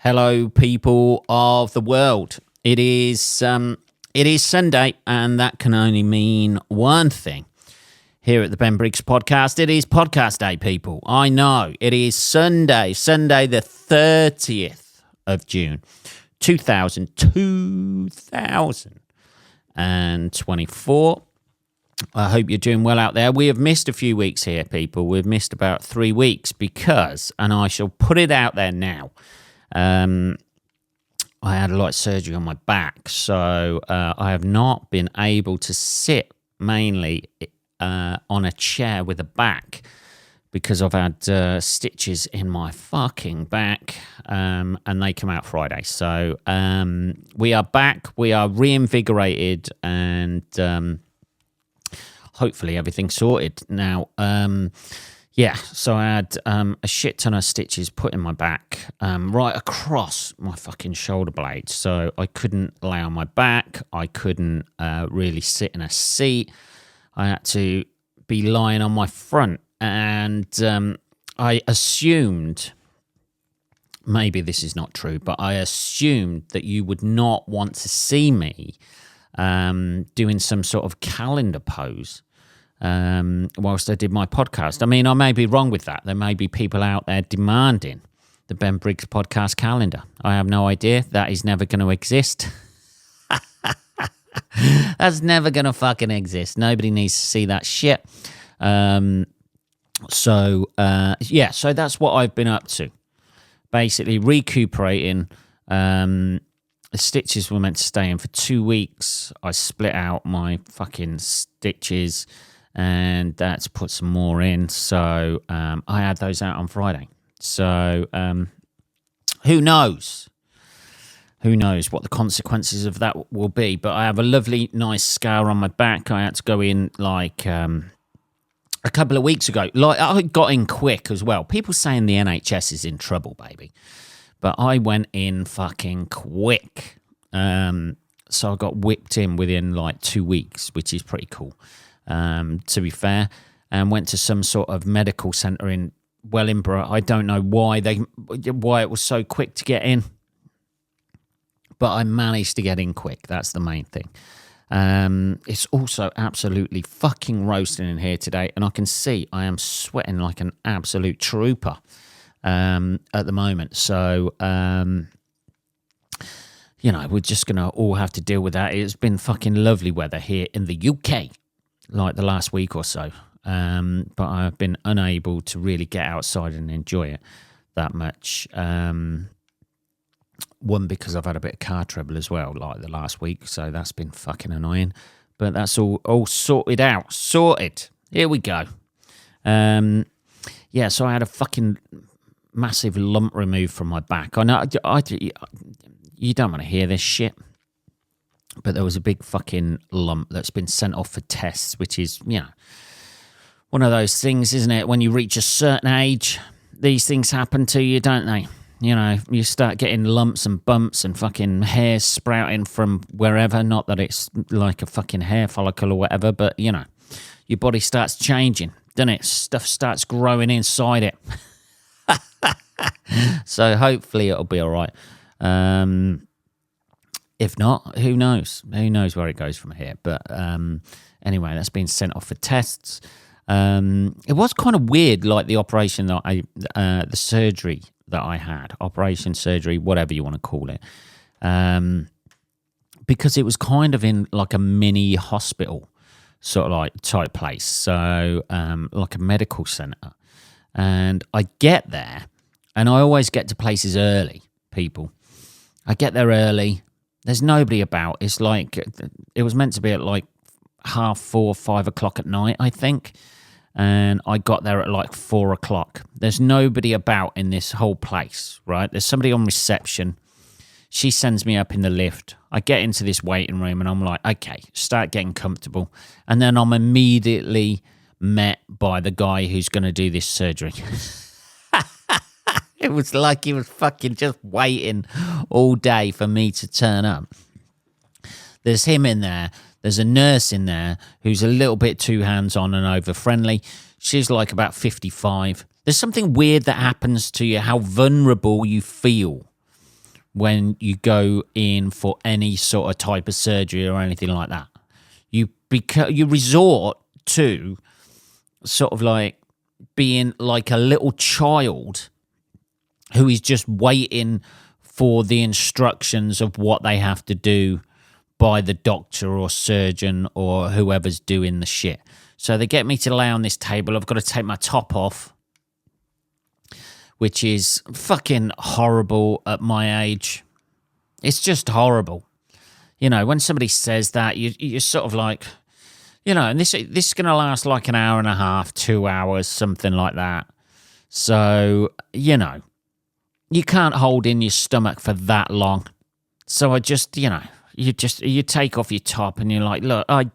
Hello, people of the world. It is Sunday, and that can only mean one thing. Here at the Ben Briggs podcast, it is podcast day, people. I know it is Sunday the 30th of June, 2024. I hope you're doing well out there. We have missed a few weeks here, people. We've missed about 3 weeks because, and I shall put it out there now, I had a lot of surgery on my back, so I have not been able to sit mainly on a chair with a back because I've had stitches in my fucking back, and they come out Friday. So we are back, we are reinvigorated, and hopefully everything's sorted now. Yeah, so I had a shit ton of stitches put in my back, right across my fucking shoulder blades. So I couldn't lay on my back. I couldn't really sit in a seat. I had to be lying on my front. And I assumed, maybe this is not true, but I assumed that you would not want to see me doing some sort of calendar pose whilst I did my podcast. I mean, I may be wrong with that. There may be people out there demanding the Ben Briggs podcast calendar. I have no idea. That is never going to exist. That's never going to fucking exist. Nobody needs to see that shit. So that's what I've been up to. Basically recuperating. The stitches were meant to stay in for 2 weeks. I split out my fucking stitches and that's put some more in. So I had those out on Friday. So who knows? Who knows what the consequences of that will be? But I have a lovely, nice scar on my back. I had to go in like a couple of weeks ago. Like I got in quick as well. People saying the NHS is in trouble, baby. But I went in fucking quick. So I got whipped in within like 2 weeks, which is pretty cool, to be fair. And went to some sort of medical centre in Wellingborough. I don't know why it was so quick to get in. But I managed to get in quick. That's the main thing. It's also absolutely fucking roasting in here today. And I can see I am sweating like an absolute trooper at the moment. So, we're just going to all have to deal with that. It's been fucking lovely weather here in the UK, like the last week or so. But I've been unable to really get outside and enjoy it that much. One, because I've had a bit of car trouble as well, like the last week. So that's been fucking annoying. But that's all sorted out. Sorted. Here we go. So I had a fucking massive lump removed from my back. I know you don't want to hear this shit, but there was a big fucking lump that's been sent off for tests, which is, one of those things, isn't it? When you reach a certain age, these things happen to you, don't they? You start getting lumps and bumps and fucking hair sprouting from wherever. Not that it's like a fucking hair follicle or whatever, but, your body starts changing, doesn't it? Stuff starts growing inside it. So hopefully it'll be all right. If not, who knows? Who knows where it goes from here? But anyway, that's been sent off for tests. It was kind of weird, like the operation that the surgery that I had, operation, surgery, whatever you want to call it, because it was kind of in like a mini hospital sort of like type place, so like a medical centre. And I get there, and I always get to places early, people. I get there early. There's nobody about. It's like, it was meant to be at like 4:30, 5 o'clock at night, I think. And I got there at like 4 o'clock. There's nobody about in this whole place, right? There's somebody on reception. She sends me up in the lift. I get into this waiting room and I'm like, okay, start getting comfortable. And then I'm immediately met by the guy who's going to do this surgery. It was like he was fucking just waiting all day for me to turn up. There's him in there. There's a nurse in there who's a little bit too hands-on and over-friendly. She's like about 55. There's something weird that happens to you, how vulnerable you feel when you go in for any sort of type of surgery or anything like that. You resort to sort of like being like a little child who is just waiting for the instructions of what they have to do by the doctor or surgeon or whoever's doing the shit. So they get me to lay on this table. I've got to take my top off, which is fucking horrible at my age. It's just horrible. You know, when somebody says that, you're sort of like, you know, and this is going to last like an hour and a half, 2 hours, something like that. So, you know, you can't hold in your stomach for that long. So I just, you know, you take off your top and you're like, look, I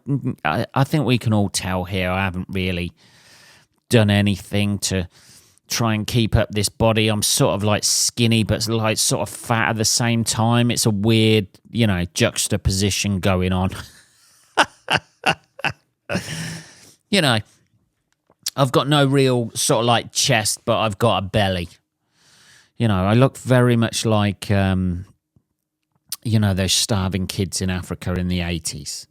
think we can all tell here I haven't really done anything to try and keep up this body. I'm sort of like skinny but like sort of fat at the same time. It's a weird, you know, juxtaposition going on. You know, I've got no real sort of like chest, but I've got a belly. You know, I look very much like you know, those starving kids in Africa in the 80s.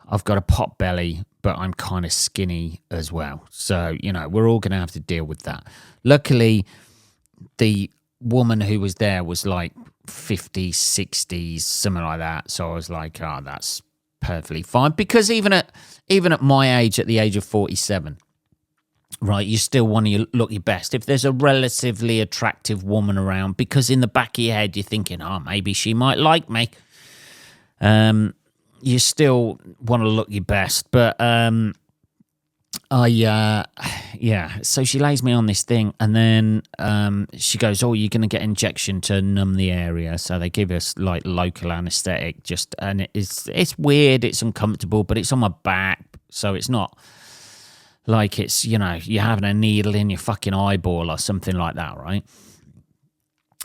I've got a pot belly, but I'm kind of skinny as well. So, you know, we're all going to have to deal with that. Luckily, the woman who was there was like 50s, 60s, something like that. So I was like, oh, that's perfectly fine. Because even at my age, at the age of 47, right, you still want to look your best. If there's a relatively attractive woman around, because in the back of your head you're thinking, oh, maybe she might like me. You still want to look your best. But so she lays me on this thing, and then she goes, oh, you're going to get injection to numb the area. So they give us like local anesthetic, and it's weird, it's uncomfortable, but it's on my back, so it's not like it's, you know, you're having a needle in your fucking eyeball or something like that, right?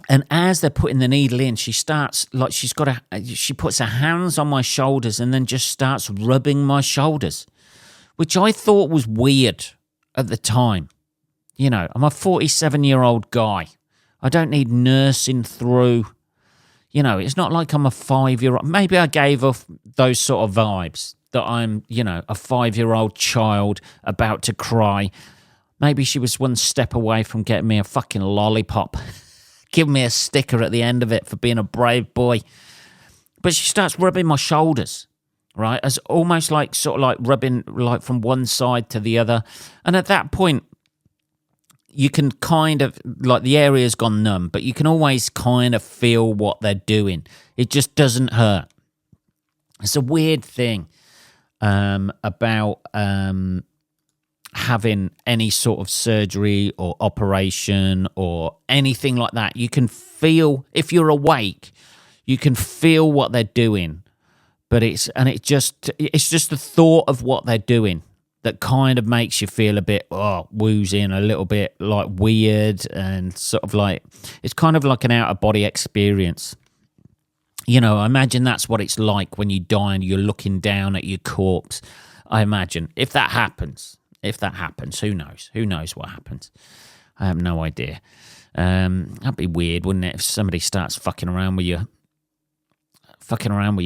And as they're putting the needle in, she starts, like, she puts her hands on my shoulders and then just starts rubbing my shoulders, which I thought was weird at the time. You know, I'm a 47-year-old guy. I don't need nursing through. You know, it's not like I'm a 5-year-old. Maybe I gave off those sort of vibes that I'm, you know, a 5-year-old child about to cry. Maybe she was one step away from getting me a fucking lollipop, giving me a sticker at the end of it for being a brave boy. But she starts rubbing my shoulders, right? As almost like sort of like rubbing like from one side to the other. And at that point, you can kind of, like, the area's gone numb, but you can always kind of feel what they're doing. It just doesn't hurt. It's a weird thing about having any sort of surgery or operation or anything like that. You can feel, if you're awake, you can feel what they're doing, but it's just the thought of what they're doing that kind of makes you feel a bit woozy and a little bit like weird, and sort of like, it's kind of like an out of body experience. You know, I imagine that's what it's like when you die and you're looking down at your corpse. I imagine if that happens, who knows? Who knows what happens? I have no idea. That'd be weird, wouldn't it? If somebody starts fucking around with your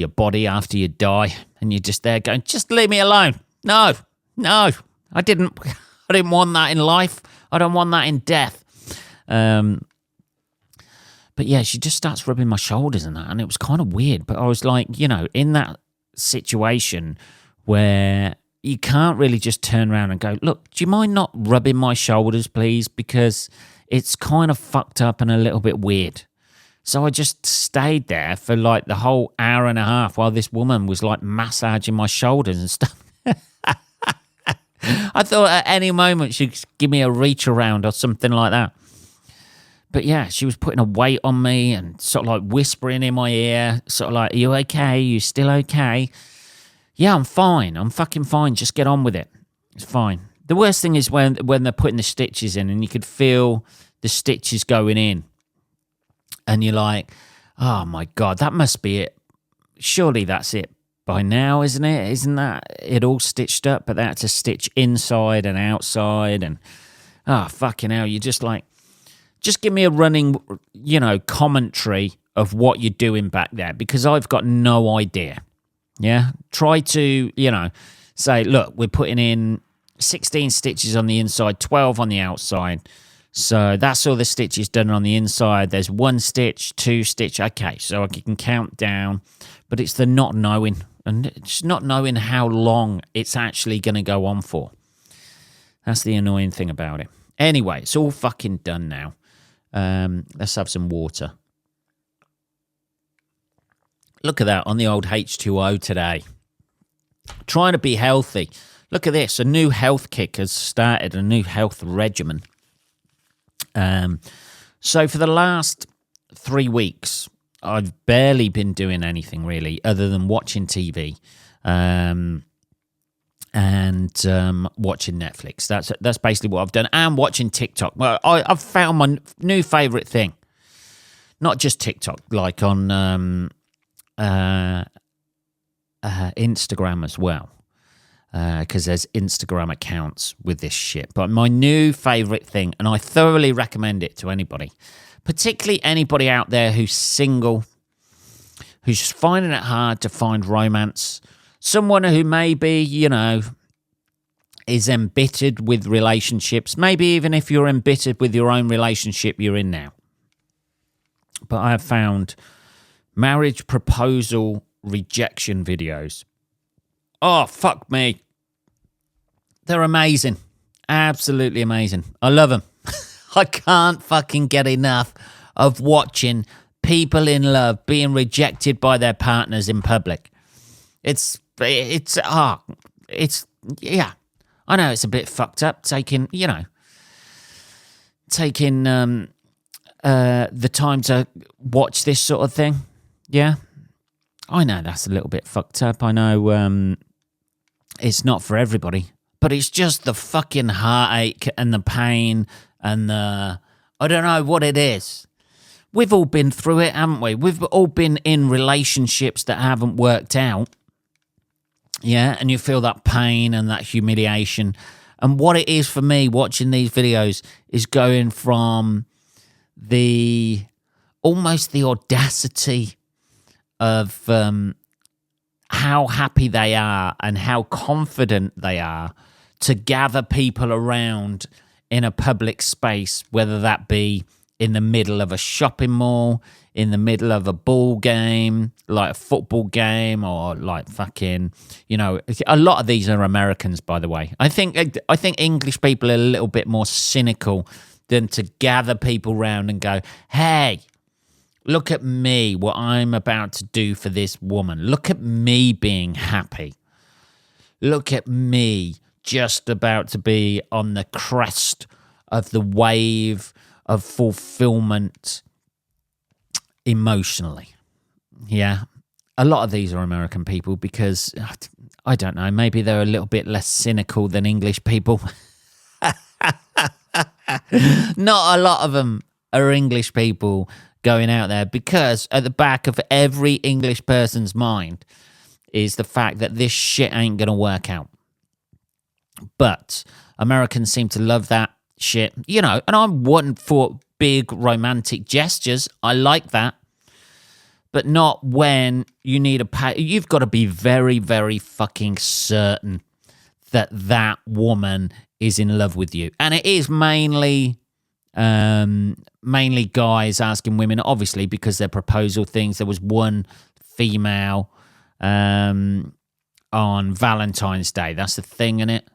body after you die, and you're just there going, just leave me alone. No, I didn't want that in life. I don't want that in death. But yeah, she just starts rubbing my shoulders and that, and it was kind of weird. But I was like, you know, in that situation where you can't really just turn around and go, look, do you mind not rubbing my shoulders, please? Because it's kind of fucked up and a little bit weird. So I just stayed there for like the whole hour and a half while this woman was like massaging my shoulders and stuff. I thought at any moment she'd give me a reach around or something like that. But yeah, she was putting a weight on me and sort of like whispering in my ear, sort of like, are you okay? You still okay? Yeah, I'm fine. I'm fucking fine. Just get on with it. It's fine. The worst thing is when they're putting the stitches in and you could feel the stitches going in. And you're like, oh my God, that must be it. Surely that's it by now, isn't it? Isn't that it all stitched up? But they had to stitch inside and outside. And, fucking hell, you're just like, just give me a running, you know, commentary of what you're doing back there, because I've got no idea. Yeah. Try to, say, look, we're putting in 16 stitches on the inside, 12 on the outside. So that's all the stitches done on the inside. There's 1 stitch, 2 stitch. Okay, so I can count down, but it's the not knowing, and it's not knowing how long it's actually going to go on for. That's the annoying thing about it. Anyway, it's all fucking done now. Let's have some water. Look at that on the old H2O today. Trying to be healthy. Look at this. A new health kick has started, a new health regimen. So for the last 3 weeks, I've barely been doing anything really other than watching TV and watching Netflix. That's basically what I've done, and watching TikTok. Well, I've found my new favourite thing. Not just TikTok, like on Instagram as well, because there's Instagram accounts with this shit. But my new favourite thing, and I thoroughly recommend it to anybody, particularly anybody out there who's single, who's finding it hard to find romance, someone who maybe, is embittered with relationships, maybe even if you're embittered with your own relationship you're in now. But I have found marriage proposal rejection videos. Oh, fuck me. They're amazing. Absolutely amazing. I love them. I can't fucking get enough of watching people in love being rejected by their partners in public. Yeah. I know it's a bit fucked up taking the time to watch this sort of thing. Yeah. I know that's a little bit fucked up. I know it's not for everybody, but it's just the fucking heartache and the pain and I don't know what it is. We've all been through it, haven't we? We've all been in relationships that haven't worked out. Yeah, and you feel that pain and that humiliation. And what it is for me watching these videos is going from almost the audacity of how happy they are and how confident they are to gather people around in a public space, whether that be in the middle of a shopping mall, in the middle of a ball game, like a football game, or like fucking, a lot of these are Americans, by the way. I think English people are a little bit more cynical than to gather people around and go, hey, look at me, what I'm about to do for this woman. Look at me being happy. Look at me just about to be on the crest of the wave of fulfillment emotionally. Yeah. A lot of these are American people because, I don't know, maybe they're a little bit less cynical than English people. Not a lot of them are English people going out there, because at the back of every English person's mind is the fact that this shit ain't going to work out. But Americans seem to love that shit, and I'm one for big romantic gestures. I like that. But not when you need you've got to be very, very fucking certain that that woman is in love with you. And it is mainly guys asking women, obviously, because they're proposal things. There was one female on Valentine's Day. That's the thing, isn't it?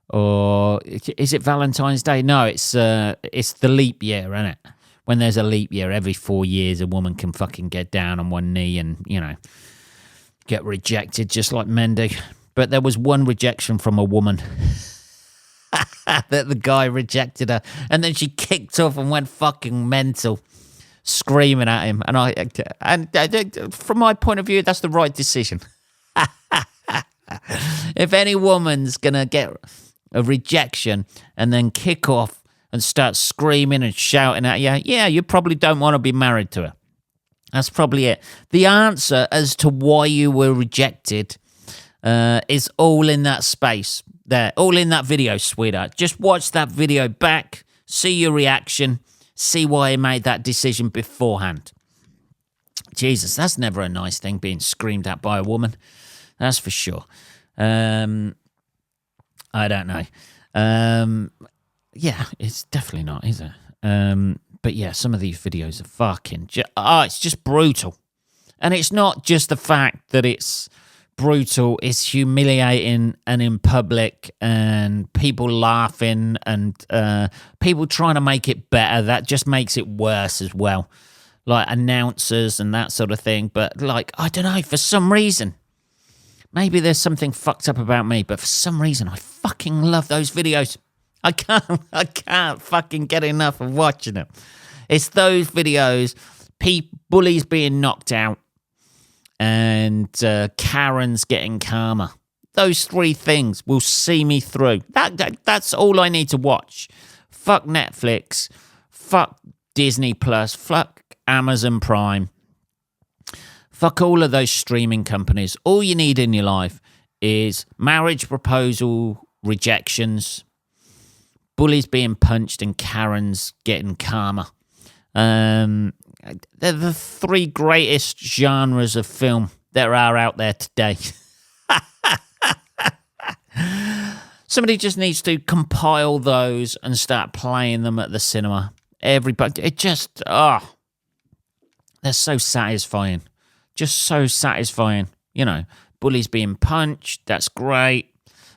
Or is it Valentine's Day? No, it's the leap year, isn't it? When there's a leap year, every 4 years, a woman can fucking get down on one knee and, get rejected just like men do. But there was one rejection from a woman that the guy rejected her, and then she kicked off and went fucking mental, screaming at him. And from my point of view, that's the right decision. If any woman's gonna get a rejection and then kick off and start screaming and shouting at you, yeah, you probably don't want to be married to her. That's probably it. The answer as to why you were rejected is all in that space there, all in that video, sweetheart. Just watch that video back, see your reaction, see why he made that decision beforehand. Jesus, that's never a nice thing, being screamed at by a woman. That's for sure. I don't know. Yeah, it's definitely not, is it? But yeah, some of these videos are fucking... it's just brutal. And it's not just the fact that it's brutal, it's humiliating and in public and people laughing and people trying to make it better. That just makes it worse as well. Like announcers and that sort of thing. But like, I don't know, for some reason, maybe there's something fucked up about me, but for some reason, I fucking love those videos. I can't fucking get enough of watching them. It's those videos, bullies being knocked out and Karens getting calmer. Those three things will see me through. That's all I need to watch. Fuck Netflix. Fuck Disney Plus. Fuck Amazon Prime. Fuck all of those streaming companies. All you need in your life is marriage proposal rejections, bullies being punched, and Karens getting calmer. They're the three greatest genres of film that are out there today. Somebody just needs to compile those and start playing them at the cinema. Everybody, they're so satisfying. Just so satisfying. You know, bullies being punched, that's great.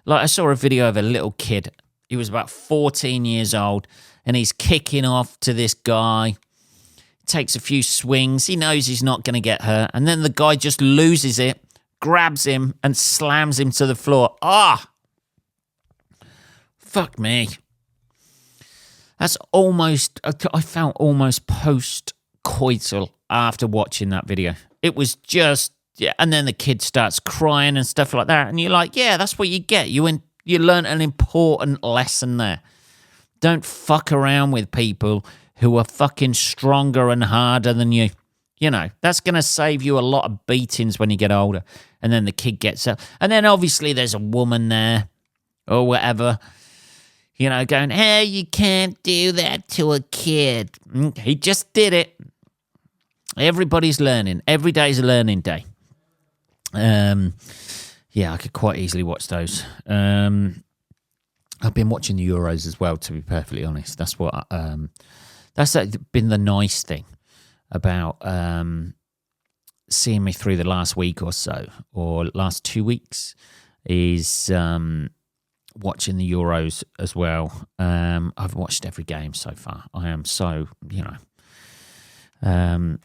Like, I saw a video of a little kid. He was about 14 years old, and he's kicking off to this guy. Takes a few swings. He knows he's not going to get hurt. And then the guy just loses it, grabs him, and slams him to the floor. Fuck me. That's almost... I felt almost post-coital after watching that video. It was just... Yeah, and then the kid starts crying and stuff like that. And you're like, yeah, that's what you get. You learn an important lesson there. Don't fuck around with people who are fucking stronger and harder than you. You know, that's going to save you a lot of beatings when you get older. And then the kid gets up. And then obviously there's a woman there or whatever, you know, going, hey, you can't do that to a kid. He just did it. Everybody's learning. Every day's a learning day. Yeah, I could quite easily watch those. I've been watching the Euros as well, to be perfectly honest. That's what... That's been the nice thing about seeing me through the last week or so, or last 2 weeks, is watching the Euros as well. I've watched every game so far. I am so, you know,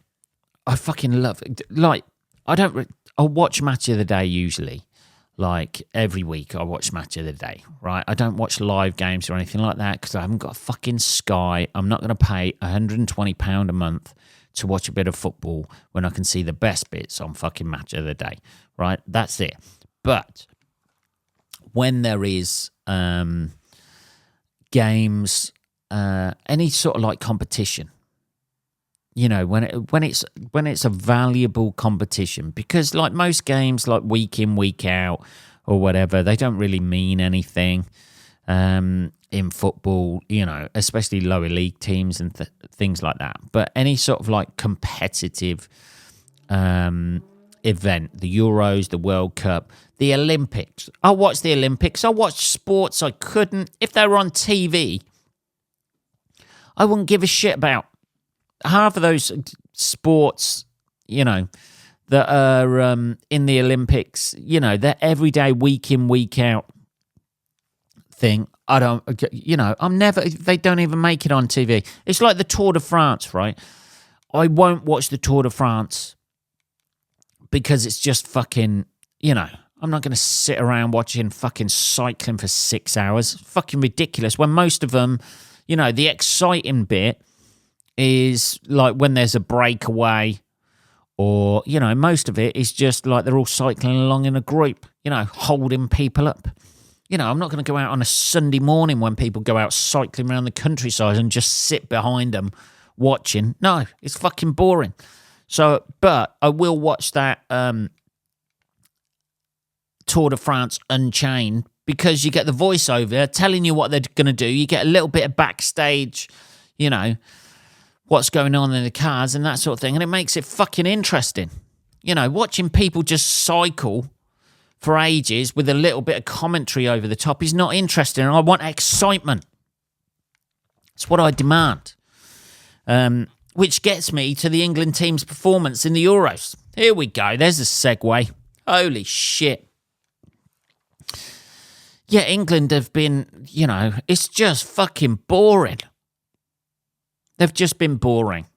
I fucking love it. Like, I'll watch Match of the Day usually. Like, every week I watch Match of the Day, right? I don't watch live games or anything like that because I haven't got a fucking Sky. I'm not going to pay £120 a month to watch a bit of football when I can see the best bits on fucking Match of the Day, right? That's it. But when there is games, any sort of like competition, you know, when it's a valuable competition, because like most games, like week in, week out or whatever, they don't really mean anything in football, you know, especially lower league teams and things like that. But any sort of like competitive event, the Euros, the World Cup, the Olympics. I'll watch the Olympics. I'll watch sports I couldn't, if they were on TV, I wouldn't give a shit about. Half of those sports, you know, that are in the Olympics, you know, they're everyday, week in, week out thing. I don't, you know, they don't even make it on TV. It's like the Tour de France, right? I won't watch the Tour de France because it's just fucking, you know, I'm not going to sit around watching fucking cycling for 6 hours. Fucking ridiculous. When most of them, you know, the exciting bit is like when there's a breakaway, or, you know, most of it is just like they're all cycling along in a group, you know, holding people up. You know, I'm not going to go out on a Sunday morning when people go out cycling around the countryside and just sit behind them watching. No, it's fucking boring. So, but I will watch that Tour de France Unchained, because you get the voiceover telling you what they're going to do. You get a little bit of backstage, you know, what's going on in the cars and that sort of thing. And it makes it fucking interesting. You know, watching people just cycle for ages with a little bit of commentary over the top is not interesting. I want excitement. It's what I demand. Which gets me to the England team's performance in the Euros. Here we go. There's a segue. Holy shit. Yeah, England have been, you know, it's just fucking boring. They've just been boring.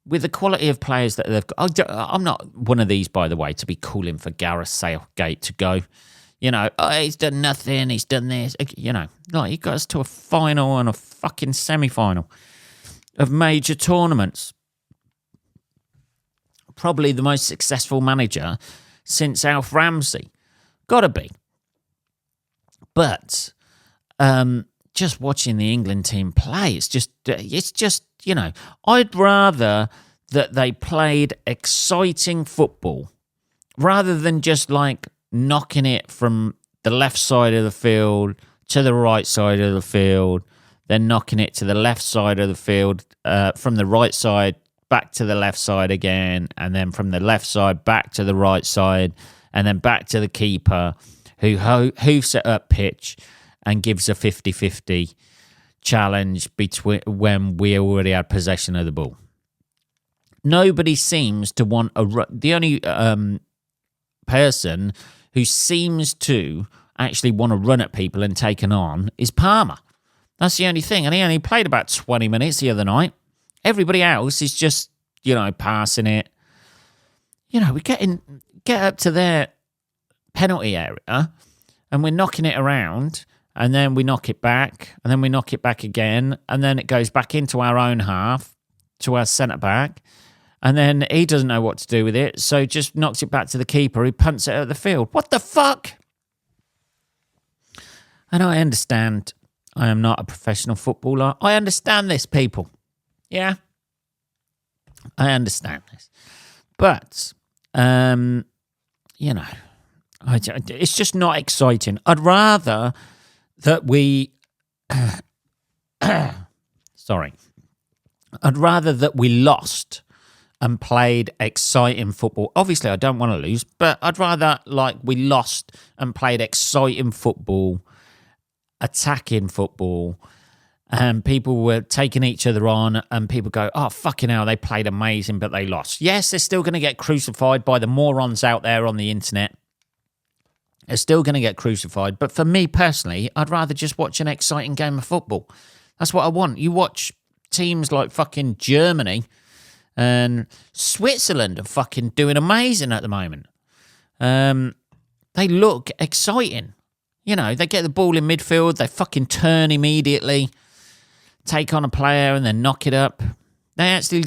With the quality of players that they've got. I'm not one of these, by the way, to be calling for Gareth Southgate to go. You know, oh, he's done nothing, he's done this. You know, like he got us to a final and a fucking semi-final of major tournaments. Probably the most successful manager since Alf Ramsey. Gotta be. But just watching the England team play, it's just, you know, I'd rather that they played exciting football rather than just like knocking it from the left side of the field to the right side of the field, then knocking it to the left side of the field, from the right side back to the left side again, and then from the left side back to the right side, and then back to the keeper who hoofs it up pitch and gives a 50-50 challenge between when we already had possession of the ball. Nobody seems to want the only person who seems to actually want to run at people and take it on is Palmer. That's the only thing. And he only played about 20 minutes the other night. Everybody else is just, you know, passing it. You know, we get up to their penalty area and we're knocking it around, and then we knock it back, and then we knock it back again, and then it goes back into our own half to our centre-back, and then he doesn't know what to do with it, so just knocks it back to the keeper who punts it out of the field. What the fuck? And I understand I am not a professional footballer. I understand this, people. Yeah? I understand this. But, you know, it's just not exciting. I'd rather that we... Sorry. I'd rather that we lost and played exciting football. Obviously, I don't want to lose, but I'd rather like we lost and played exciting football, attacking football, and people were taking each other on, and people go, oh, fucking hell, they played amazing, but they lost. Yes, they're still going to get crucified by the morons out there on the internet. They're still going to get crucified. But for me personally, I'd rather just watch an exciting game of football. That's what I want. You watch teams like fucking Germany and Switzerland are fucking doing amazing at the moment. They look exciting. You know, they get the ball in midfield, they fucking turn immediately, take on a player and then knock it up. They actually,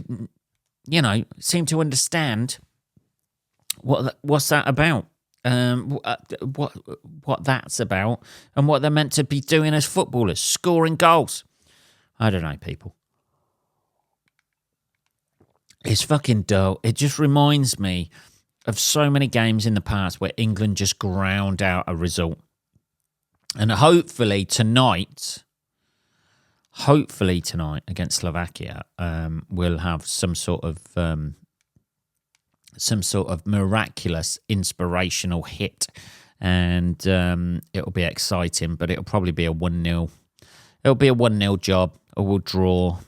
you know, seem to understand what's that about. What that's about and what they're meant to be doing as footballers, scoring goals. I don't know, people. It's fucking dull. It just reminds me of so many games in the past where England just ground out a result. And hopefully tonight against Slovakia, we'll have some sort of miraculous, inspirational hit, and it'll be exciting. But it'll probably be a 1-0. It'll be a 1-0 job, or we'll draw.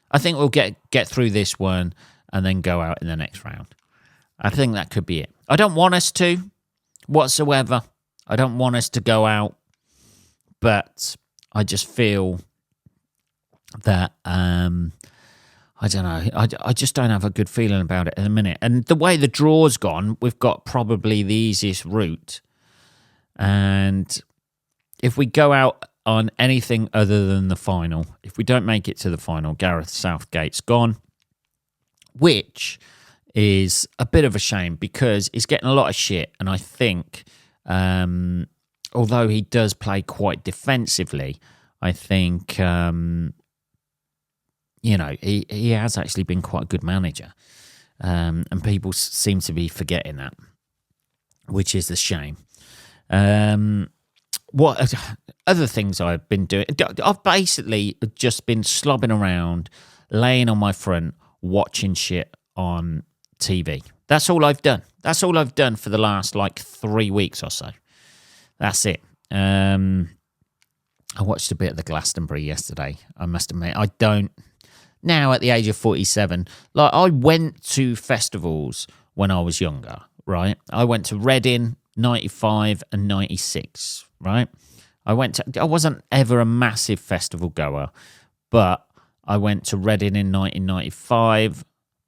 I think we'll get through this one and then go out in the next round. I think that could be it. I don't want us to whatsoever. I don't want us to go out. But I just feel that, I don't know, I just don't have a good feeling about it in a minute. And the way the draw's gone, we've got probably the easiest route. And if we go out on anything other than the final, if we don't make it to the final, Gareth Southgate's gone, which is a bit of a shame because he's getting a lot of shit. And I think... although he does play quite defensively, I think, you know, he has actually been quite a good manager. And people seem to be forgetting that, which is a shame. What other things I've been doing? I've basically just been slobbing around laying on my front, watching shit on TV. That's all I've done. That's all I've done for the last 3 weeks or so. That's it. I watched a bit of the Glastonbury yesterday. I must admit, I don't now at the age of 47. I went to festivals when I was younger, right? I went to Reading 95 and 96, right? I wasn't ever a massive festival goer, but I went to Reading in 1995,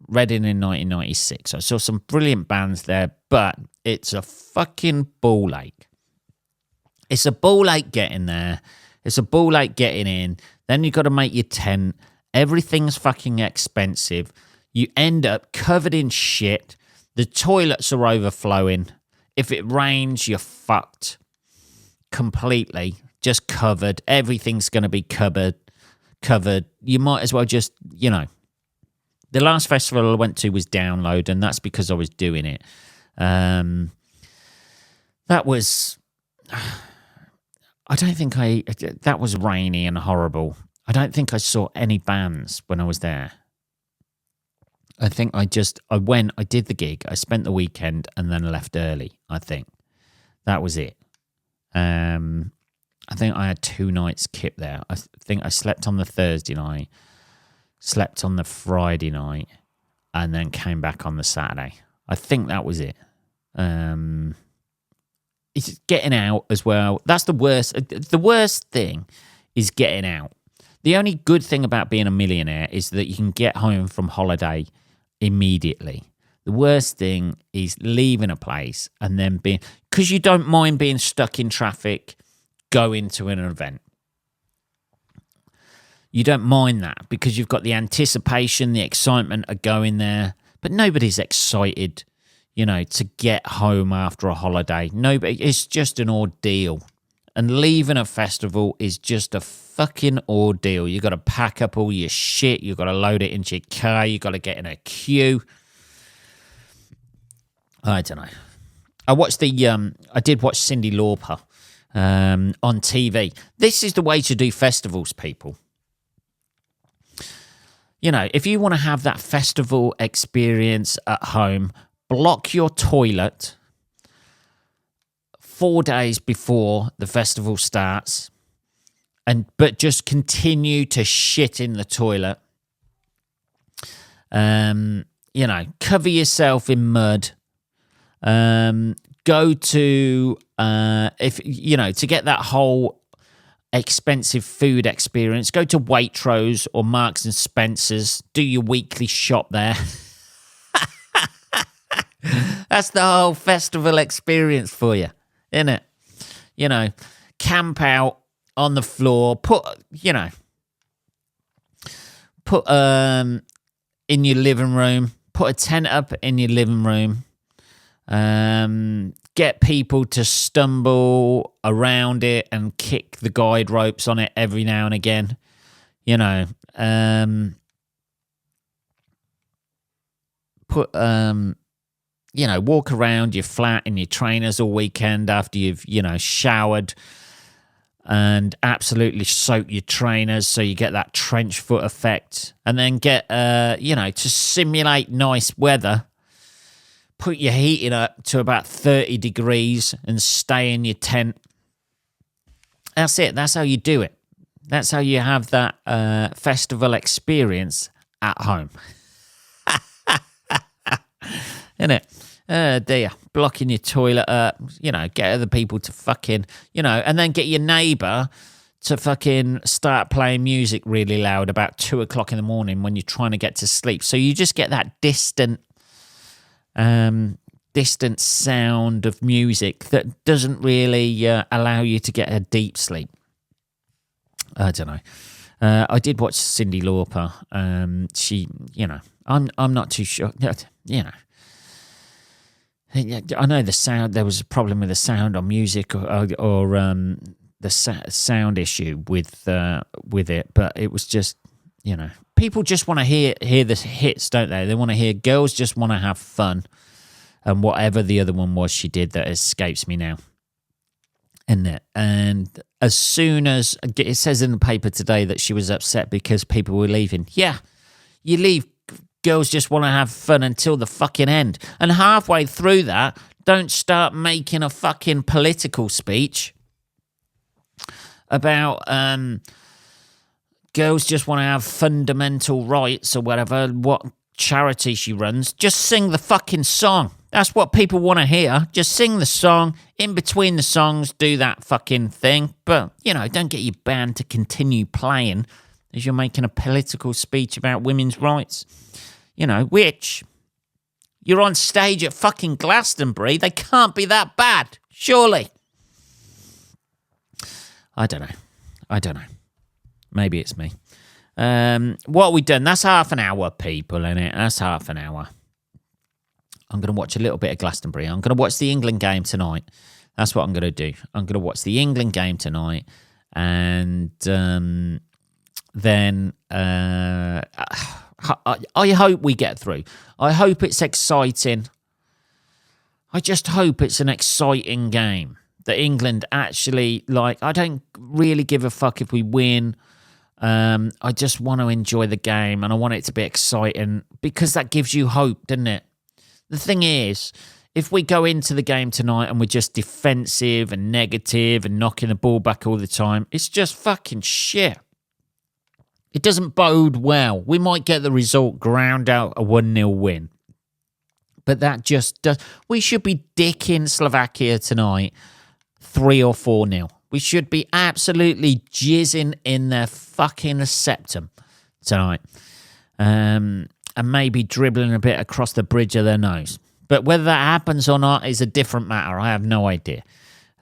Reading in 1996. I saw some brilliant bands there, but it's a fucking ball ache. It's a ball ache getting there. It's a ball ache getting in. Then you've got to make your tent. Everything's fucking expensive. You end up covered in shit. The toilets are overflowing. If it rains, you're fucked completely. Just covered. Everything's going to be covered. You might as well just, the last festival I went to was Download, and that's because I was doing it. That was... that was rainy and horrible. I don't think I saw any bands when I was there. I think I went, I did the gig, I spent the weekend and then left early, I think. That was it. I think I had 2 nights kip there. I think I slept on the Thursday night, slept on the Friday night, and then came back on the Saturday. I think that was it. It's getting out as well. That's the worst. The worst thing is getting out. The only good thing about being a millionaire is that you can get home from holiday immediately. The worst thing is leaving a place and then because you don't mind being stuck in traffic, going to an event. You don't mind that because you've got the anticipation, the excitement of going there, but nobody's excited, to get home after a holiday. Nobody, it's just an ordeal. And leaving a festival is just a fucking ordeal. You got to pack up all your shit. You got to load it into your car. You got to get in a queue. I don't know. I did watch Cyndi Lauper on TV. This is the way to do festivals, people. If you want to have that festival experience at home, block your toilet 4 days before the festival starts, but just continue to shit in the toilet. Cover yourself in mud. Go to to get that whole expensive food experience, go to Waitrose or Marks and Spencer's. Do your weekly shop there. That's the whole festival experience for you, isn't it? Camp out on the floor, put in your living room, put a tent up in your living room, get people to stumble around it and kick the guide ropes on it every now and again, walk around your flat in your trainers all weekend after you've, showered and absolutely soak your trainers so you get that trench foot effect. And then get, to simulate nice weather, put your heating up to about 30 degrees and stay in your tent. That's it. That's how you do it. That's how you have that festival experience at home. Isn't it? Dear, blocking your toilet up, get other people to fucking, and then get your neighbour to fucking start playing music really loud about 2 o'clock in the morning when you're trying to get to sleep. So you just get that distant sound of music that doesn't really allow you to get a deep sleep. I don't know. I did watch Cyndi Lauper. She, I'm not too sure. I know the sound. There was a problem with the sound on music, or the sound issue with it. But it was just, people just want to hear the hits, don't they? They want to hear. Girls just want to have fun, and whatever the other one was she did that escapes me now. And as soon as it says in the paper today that she was upset because people were leaving, yeah, You leave Girls Just Want to Have Fun until the fucking end. And halfway through that, don't start making a fucking political speech about Girls Just Want to Have Fundamental Rights or whatever, what charity she runs. Just sing the fucking song. That's what people want to hear. Just sing the song. In between the songs, do that fucking thing. But, don't get your band to continue playing as you're making a political speech about women's rights. Which you're on stage at fucking Glastonbury. They can't be that bad, surely. I don't know. Maybe it's me. What have we done? That's half an hour, people, innit? That's half an hour. I'm going to watch a little bit of Glastonbury. I'm going to watch the England game tonight. That's what I'm going to do. I'm going to watch the England game tonight. And then I hope we get through. I hope it's exciting. I just hope it's an exciting game. That England actually, I don't really give a fuck if we win. I just want to enjoy the game and I want it to be exciting because that gives you hope, doesn't it? The thing is, if we go into the game tonight and we're just defensive and negative and knocking the ball back all the time, it's just fucking shit. It doesn't bode well. We might get the result ground out, a 1-0 win. But that just does. We should be dicking Slovakia tonight 3 or 4-0. We should be absolutely jizzing in their fucking septum tonight. And maybe dribbling a bit across the bridge of their nose. But whether that happens or not is a different matter. I have no idea.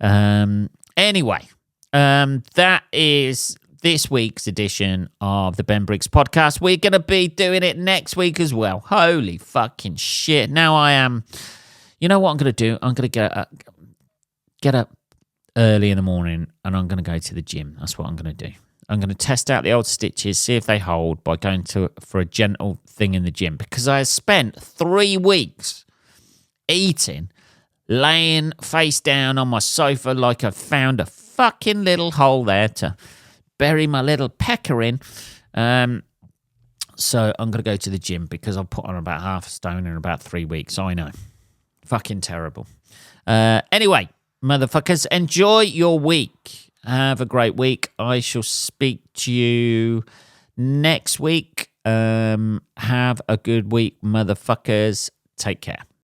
Anyway, that is this week's edition of the Ben Briggs podcast. We're going to be doing it next week as well. Holy fucking shit. Now I am... You know what I'm going to do? I'm going to get up early in the morning and I'm going to go to the gym. That's what I'm going to do. I'm going to test out the old stitches, see if they hold by going for a gentle thing in the gym. Because I spent 3 weeks eating, laying face down on my sofa like I found a fucking little hole there to bury my little pecker in. So I'm going to go to the gym because I've put on about half a stone in about 3 weeks. I know. Fucking terrible. Anyway, motherfuckers, enjoy your week. Have a great week. I shall speak to you next week. Have a good week, motherfuckers. Take care.